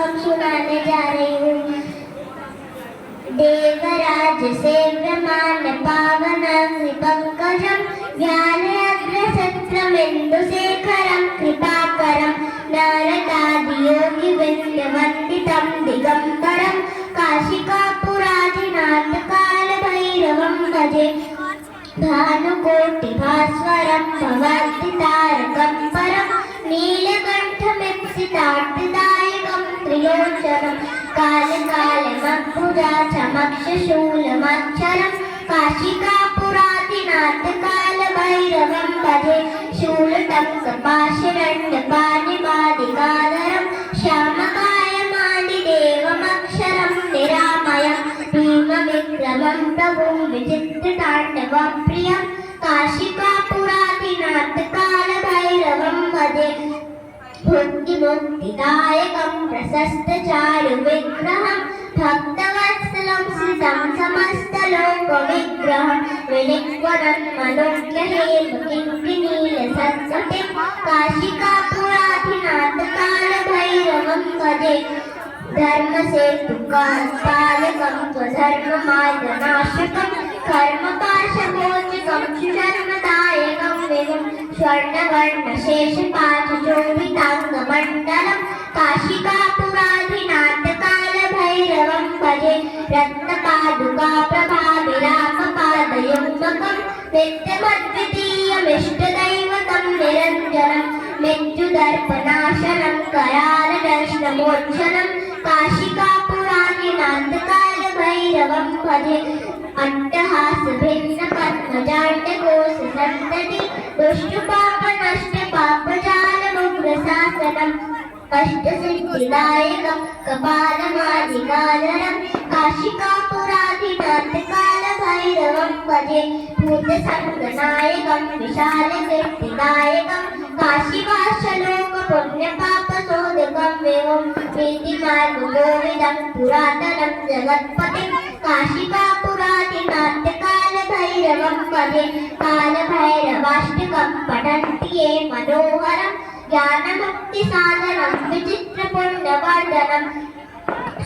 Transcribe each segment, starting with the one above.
हम सुनाने जा रही हूँ। देवराज सेव्यमान पावनं पंकजं ज्ञानयज्ञसत्रमेन्दुशेखरं कृपाकरं नारदादियोगिवृन्दवन्दितं दिगम्बरं काशिकापुराधिनाथकालभैरवं भजे भानुकोटिभास्वरं भवाब्धितारकं परं नीलकण्ठमीप्सितार्थदायकं त्रिलोचनं कालकालमभुजाचमक्षशूलमक्षरं काशिकापुराधिनाथकालभैरवं भजे शूलटङ्कपाशदण्डपाणिपादिकाधरं श्यामकायमादिदेवमक्षरं निरामयं भीमविक्रमं प्रभुं विचित्रताण्डवं प्रियं काशिकापुराधिनाथकालभैरवं भजे भुक्तिमुक्तिदायकं प्रशस्तचारुविग्रहं भक्तवत्सलं श्रितं समस्तलोकविग्रहं विनिक्वनं मनोज्ञहेमकिङ्किणीलसत्सतिं काशिकापुराधिनाथकालभैरवं भजे धर्मसेतुकापालकं स्वधर्ममार्गनाशकं कर्मपाशमोचकं सुधर्मदायकं विभुं स्वर्णवर्णशेषपाशशोभिताङ्गमण्डलं काशिकापुराधिनाथकालभैरवं भजे रत्नपादुकाप्रभाविरामपादयुग्मकं नित्यमद्वितीयमिष्टदैवतं निरञ्जनं मृत्युदर्पनाशनं करालदर्शनमोक्षणं काशिकापुराधिनाथकालभैरवं भजे अट्टहासभिन्नपद्मजाण्डकोशसन्तति दुष्टपापनष्टपापजालमुग्रशासनम् अष्टसिद्धिदायकं कपालमादिकाधरं काशिकापुराधिनाथकालभैरवं भजे भूतसङ्गनायकं विशालकीर्तिदायकं काशीवासलोकपुण्यपापशोधकं विभुं प्रीतिमार्गगोविदं पुरातनं जगत्पतिं काशिकापुराधिनाथकालभैरवं भजे कालभैरवाष्टकं पठन्ति ये मनोहरं ज्ञानमुक्तिसाधनं विचित्रपुण्यवर्धनं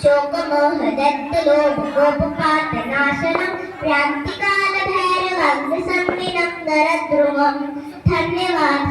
शोकमोहदत्तलोभगोपपातनाशनं प्रान्तिकालभैरवाग्रसंविनं नरद्रुवं धन्यवाद।